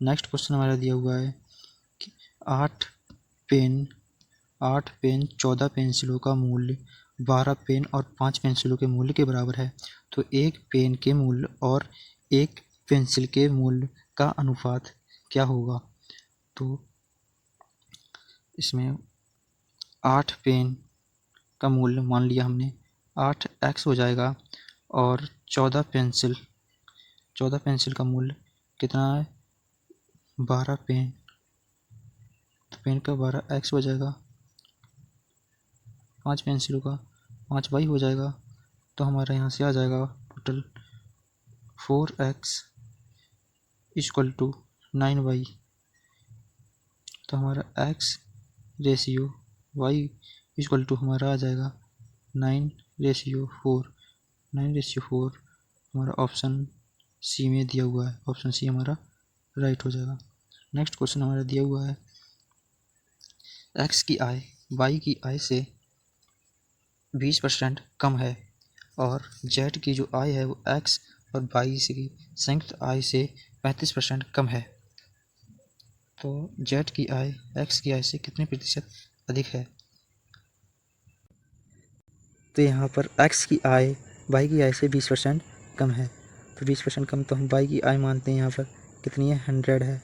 नेक्स्ट क्वेश्चन हमारा दिया हुआ है कि 8 पेन 14 पेंसिलों का मूल्य 12 पेन और 5 पेंसिलों के मूल्य के बराबर है, तो एक पेन के मूल्य और एक पेंसिल के मूल्य का अनुपात क्या होगा। तो इसमें 8 पेन का मूल्य मान लिया हमने 8x हो जाएगा और 14 पेंसिल का मूल्य कितना है, 12 पेन, तो पेन का 12x हो जाएगा। 5 पेंसिलों का 5y हो जाएगा। तो हमारा यहाँ से आ जाएगा total 4x equal to 9y। तो हमारा x ratio y equal to हमारा आ जाएगा 9:4। 9:4 हमारा ऑप्शन सी में दिया हुआ है। ऑप्शन सी हमारा राइट हो जाएगा। नेक्स्ट क्वेश्चन हमारा दिया हुआ है x की आय y की आय से 20% कम है और z की जो आय है वो x और y की संयुक्त आय से 35% कम है, तो z की आय x की आय से कितने प्रतिशत अधिक है। तो यहाँ पर x की आय y की आय से 20% कम है, तो 20% कम, तो हम y की आय मानते हैं यहाँ पर कितनी है, 100 है।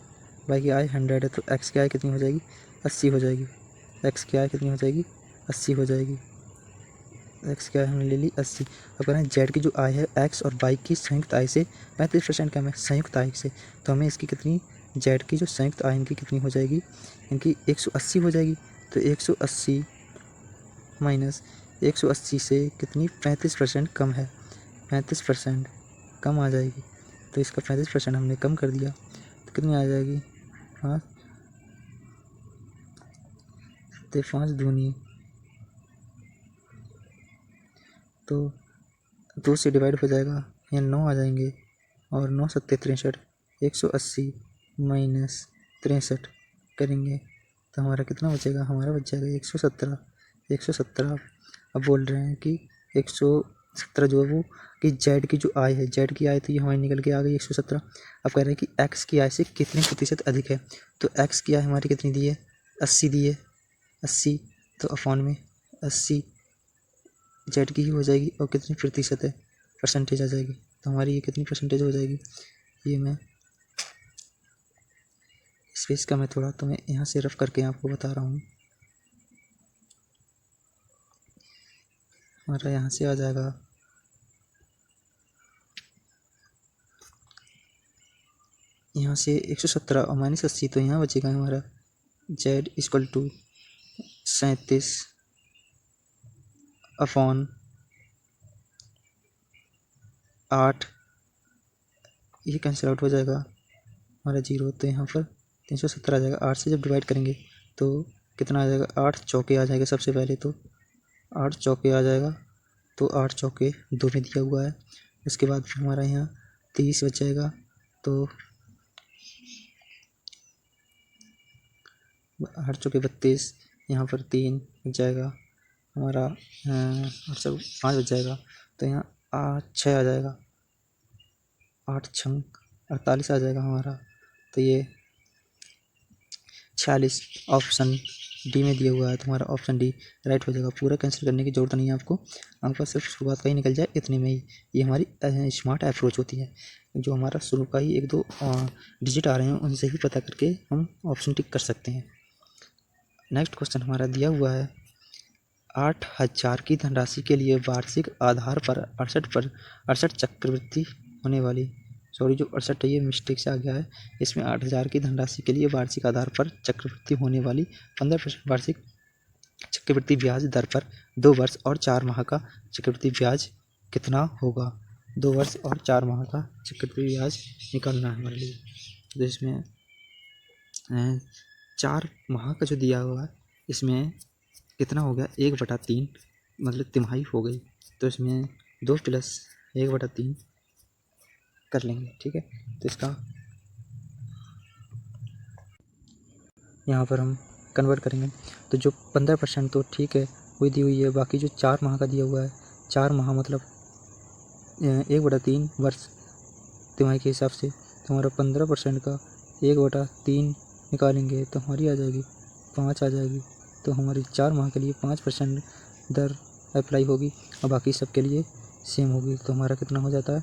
y की आय 100 है तो x की आय कितनी हो जाएगी, 80 हो जाएगी। x की आय कितनी हो जाएगी, 80 हो जाएगी। x की आय हमने ले ली 80। अब कह रहे हैं z की जो आय है x और y की संयुक्त आय से 35% कम है, संयुक्त आय से, तो हमें इसकी कितनी, z की जो संयुक्त आय इनकी कितनी हो जाएगी, इनकी 180 हो जाएगी। तो 180 माइनस 180 से कितनी, 35% कम है, 35% कम आ जाएगी। तो इसका 35% हमने कम कर दिया तो कितनी आ जाएगी, 5 तो 5 दूनी, तो 2 से डिवाइड हो जाएगा यहाँ 9 आ जाएंगे और 9 सत्ते 63, 180 माइनस 63 करेंगे तो हमारा कितना बचेगा, हमारा बच जाएगा 117। 117 अब बोल रहे हैं कि 117 जो है वो कि जेड की जो आय है, जेड की आय तो ये हमारी निकल के आ गई 117। अब कह रहे हैं कि एक्स की आय से कितने प्रतिशत अधिक है, तो एक्स की आय हमारी कितनी दी है, 80 दी है, 80 तो अपॉन में 80 जेड की ही हो जाएगी और कितनी प्रतिशत है, परसेंटेज आ जाएगी। तो हमारी ये कितनी परसेंटेज हो जाएगी, ये मैं स्पेस का मैं थोड़ा तुम्हें यहाँ से रफ करके आपको बता रहा हूँ। हमारा यहाँ से आ जाएगा यहाँ से 117 और माइनस 80 तो यहाँ बचेगा हमारा जेड इक्वल टू 37 अपॉन 8, ये कैंसिल आउट हो जाएगा हमारा 0, तो यहाँ पर 370 आ जाएगा। 8 से जब डिवाइड करेंगे तो कितना आ जाएगा, 8 चौके आ जाएगा सबसे पहले, तो 8 चौके आ जाएगा, तो 8 चौके 2 में दिया हुआ है। उसके बाद हमारा यहाँ 30 बच जाएगा, तो 8 चौके 32, यहाँ पर 3 बच जाएगा हमारा, और सब 5 बच जाएगा, तो यहाँ 6 आ जाएगा, 8 छंग 48 आ जाएगा हमारा, तो ये 46 ऑप्शन डी में दिया हुआ है, तुम्हारा ऑप्शन डी राइट हो जाएगा। पूरा कैंसिल करने की ज़रूरत नहीं है आपको, आपका सिर्फ शुरुआत का ही निकल जाए इतने में ही। ये हमारी स्मार्ट अप्रोच होती है, जो हमारा शुरू का ही 1-2 डिजिट आ रहे हैं उनसे ही पता करके हम ऑप्शन टिक कर सकते हैं। नेक्स्ट क्वेश्चन हमारा दिया हुआ है, 8,000 की धनराशि के लिए वार्षिक आधार पर 68 चक्रवृद्धि होने वाली, सॉरी जो 68 है ये मिस्टेक से आ गया है, इसमें 8,000 की धनराशि के लिए वार्षिक आधार पर चक्रवृद्धि होने वाली 15% वार्षिक चक्रवृद्धि ब्याज दर पर 2 वर्ष और 4 माह का चक्रवृद्धि ब्याज कितना होगा। 2 वर्ष और 4 माह का चक्रवृद्धि ब्याज निकालना है हमारे लिए। तो इसमें 4 माह का जो दिया हुआ है इसमें कितना हो गया, 1/3 मतलब तिमाही हो गई, तो इसमें 2 + 1/3 कर लेंगे, ठीक है। तो इसका यहाँ पर हम कन्वर्ट करेंगे, तो जो 15% तो ठीक है वही दी हुई है, बाकी जो 4 माह का दिया हुआ है, 4 माह मतलब 1/3 वर्ष तिमाही के हिसाब से, तो हमारा 15% का 1/3 निकालेंगे तो हमारी आ जाएगी 5 आ जाएगी, तो हमारी 4 माह के लिए 5% दर अप्लाई होगी और बाकी सब के लिए सेम होगी। तो हमारा कितना हो जाता है,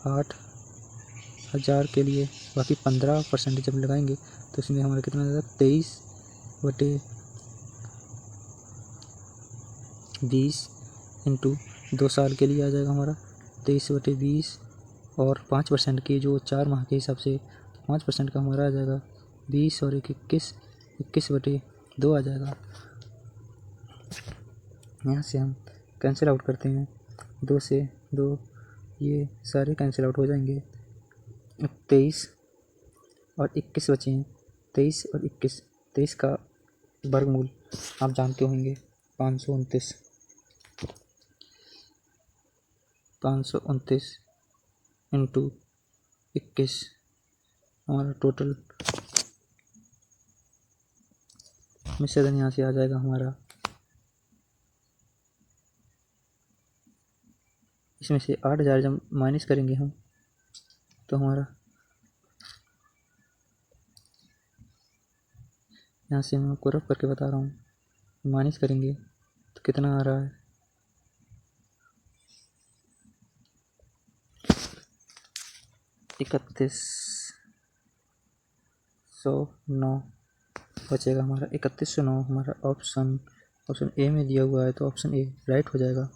8,000 के लिए बाकी 15% जब लगाएंगे तो इसमें हमारा कितना हो जाता है, 23/20 इंटू 2 साल के लिए आ जाएगा हमारा 23/20 और 5% की जो 4 माह के हिसाब से 5% का हमारा आ जाएगा 20 और 21 21/2 आ जाएगा। यहाँ से हम कैंसिल आउट करते हैं, 2 से 2 ये सारे कैंसिल आउट हो जाएंगे। 23 और 21 बचे हैं, 23 और 21, 23 का वर्गमूल आप जानते होंगे 529 इंटू 21 हमारा टोटल मिश्रण यहाँ से आ जाएगा हमारा, इसमें से 8,000 जब माइनस करेंगे हम तो हमारा यहाँ से मैं आपको रफ करके बता रहा हूँ, माइनस करेंगे तो कितना आ रहा है, 3109 बचेगा हमारा, 3109 हमारा ऑप्शन ए में दिया हुआ है, तो ऑप्शन ए राइट हो जाएगा।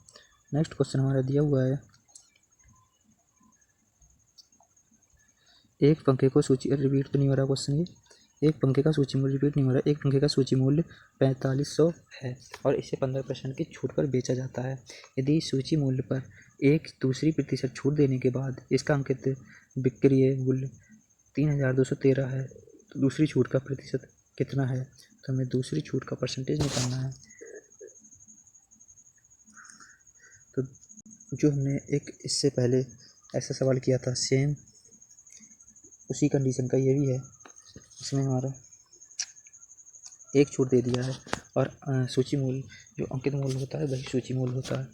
नेक्स्ट क्वेश्चन हमारा दिया हुआ है, एक पंखे को सूची रिपीट तो नहीं हो रहा क्वेश्चन, ये एक पंखे का सूची मूल्य रिपीट नहीं हो रहा, एक पंखे का सूची मूल्य 4500 है और इसे 15% की छूट पर बेचा जाता है। यदि सूची मूल्य पर 1/2% छूट देने के बाद इसका अंकित विक्रय मूल्य 3,213 है तो दूसरी छूट का प्रतिशत कितना है, तो हमें दूसरी छूट का परसेंटेज निकालना है। तो जो हमने एक इससे पहले ऐसा सवाल किया था, सेम उसी कंडीशन का ये भी है। इसमें हमारा एक छूट दे दिया है और सूची मूल्य जो अंकित मूल्य होता है वही सूची मूल्य होता है।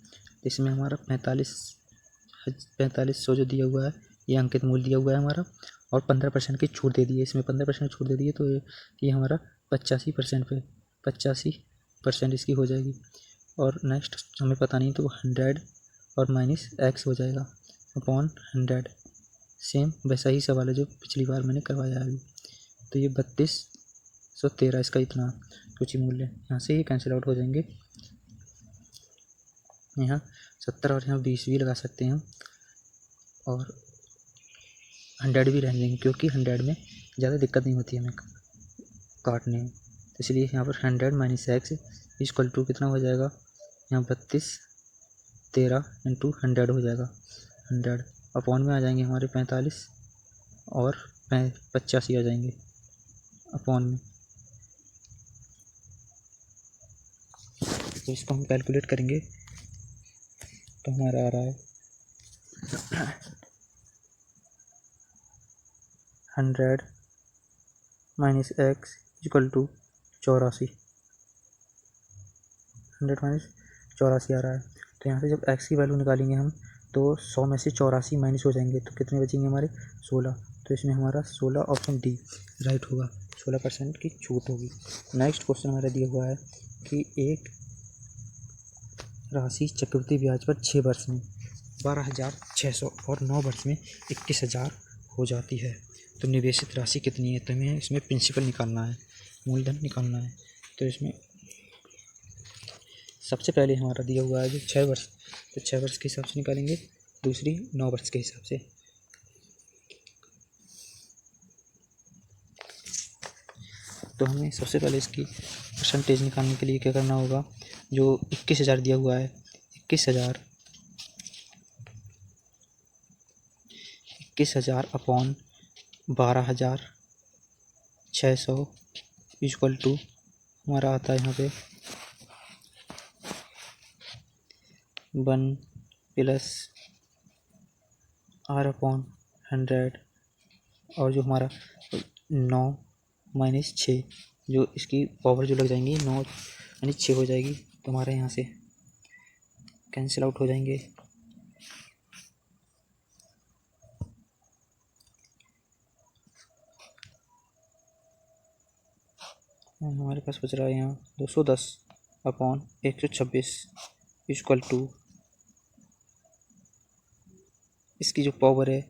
इसमें हमारा 4500 जो दिया हुआ है ये अंकित मूल्य दिया हुआ है हमारा, और 15% की छूट दे दी है। इसमें 15% छूट दे दी है तो ये हमारा 85% पे 85% इसकी हो जाएगी। और नेक्स्ट हमें पता नहीं तो 100 और माइनस एक्स हो जाएगा अपॉन 100। सेम वैसा ही सवाल है जो पिछली बार मैंने करवाया है अभी। तो ये 3213 इसका इतना सूची मूल्य। यहाँ से ही कैंसिल आउट हो जाएंगे। यहाँ 70 और यहाँ 20 भी लगा सकते हैं और 100 भी रहने देंगे, क्योंकि 100 में ज़्यादा दिक्कत नहीं होती हमें काटने में। तो इसलिए यहाँ पर 100 माइनस एक्स इक्वल टू कितना हो जाएगा, यहाँ 3213 इंटू 100 हो जाएगा। 100 अपॉन में आ जाएंगे हमारे 45 और 85 आ जाएंगे अपॉन में। तो इसको हम कैलकुलेट करेंगे तो हमारा आ रहा है 100 minus x equal to 84। 100 minus 84 आ रहा है। तो यहाँ से जब x की वैल्यू निकालेंगे हम तो 100 में से 84 माइनस हो जाएंगे तो कितने बचेंगे हमारे 16। तो इसमें हमारा 16 ऑप्शन डी राइट होगा। 16% की छूट होगी। नेक्स्ट क्वेश्चन हमारा दिया हुआ है कि एक राशि चक्रवृद्धि ब्याज पर 6 वर्ष में 12,600 और 9 वर्ष में 21,000 हो जाती है, तो निवेशित राशि कितनी है। तो हमें इसमें प्रिंसिपल निकालना है, मूलधन निकालना है। तो इसमें सबसे पहले हमारा दिया हुआ है जो 6 वर्ष, तो 6 वर्ष के हिसाब से निकालेंगे, दूसरी 9 वर्ष के हिसाब से। तो हमें सबसे पहले इसकी परसेंटेज निकालने के लिए क्या करना होगा, जो 21,000 दिया हुआ है 21,000 अपॉन 12,600 इक्वल टू हमारा आता है यहाँ पे 1 प्लस r अपॉन 100 और जो हमारा 9 माइनस 6 जो इसकी पावर जो लग जाएंगी 9 माइनस 6 हो जाएगी, तो हमारे यहाँ से कैंसिल आउट हो जाएंगे। हमारे पास बच रहा है यहाँ 210 अपॉन 126 इक्वल टू इसकी जो पावर है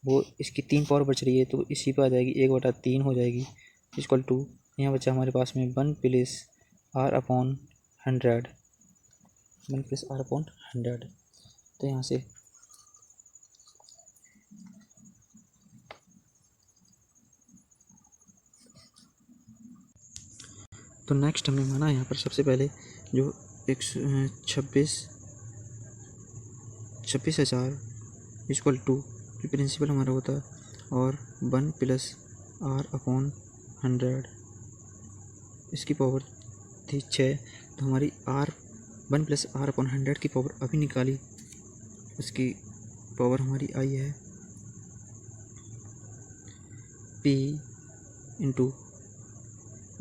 वो इसकी 3 पावर बच रही है तो इसी पर आ जाएगी 1/3 हो जाएगी इक्वल टू यहाँ बचा हमारे पास में 1 plus r upon 100 1 plus r upon 100। तो यहाँ से तो नेक्स्ट हमने माना यहाँ पर सबसे पहले जो 26,000 इक्वल टू प्रिंसिपल हमारा होता है और 1 प्लस r अपॉन 100 इसकी पावर थी 6, तो हमारी 1 प्लस r अपॉन 100 की पावर अभी निकाली, उसकी पावर हमारी आई है p इंटू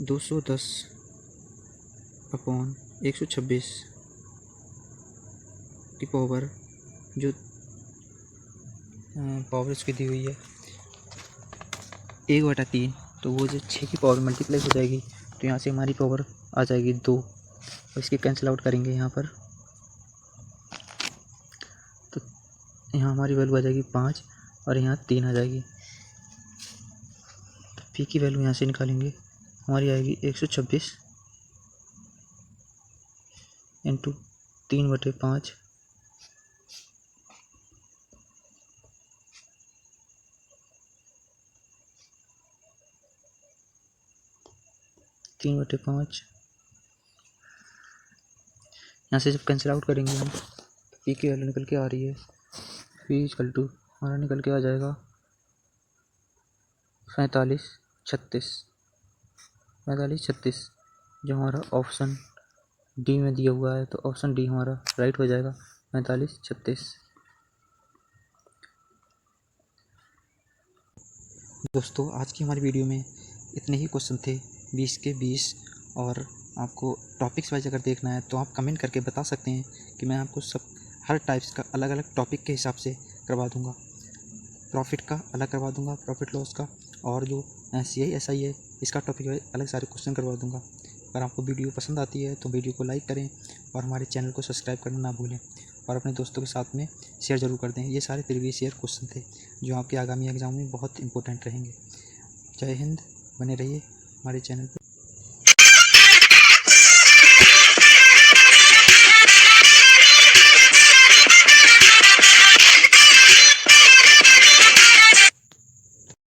210 अपॉन 126 की पावर जो पावर इसकी दी हुई है 1/3, तो वो जो 6 की पावर मल्टीप्लाई हो जाएगी तो यहाँ से हमारी पावर आ जाएगी 2 और इसके कैंसिल आउट करेंगे यहाँ पर तो यहाँ हमारी वैल्यू आ जाएगी 5 और यहाँ 3 आ जाएगी। तो पी की वैल्यू यहाँ से निकालेंगे, हमारी आएगी 126 इंटू 3/5 3/5। यहाँ से जब कैंसिल आउट करेंगे हम तो पी की वैल्यू निकल के आ रही है पी इक्वल टू हमारा निकल के आ जाएगा 4536 जो हमारा ऑप्शन डी में दिया हुआ है, तो ऑप्शन डी हमारा राइट हो जाएगा 4536। दोस्तों आज की हमारी वीडियो में इतने ही क्वेश्चन थे, 20 के 20। और आपको टॉपिक्स वाइज अगर देखना है तो आप कमेंट करके बता सकते हैं कि मैं आपको सब हर टाइप्स का अलग अलग टॉपिक के हिसाब से करवा दूंगा। प्रॉफिट का अलग करवा दूंगा, प्रॉफिट लॉस का, और जो CI SI है इसका टॉपिक अलग सारे क्वेश्चन करवा दूंगा। अगर आपको वीडियो पसंद आती है तो वीडियो को लाइक करें और हमारे चैनल को सब्सक्राइब करना ना भूलें, और अपने दोस्तों के साथ में शेयर ज़रूर कर दें। ये सारे प्रीवियस ईयर क्वेश्चन थे जो आपके आगामी एग्जाम में बहुत इंपॉर्टेंट रहेंगे। जय हिंद, बने रहिए हमारे चैनल पर।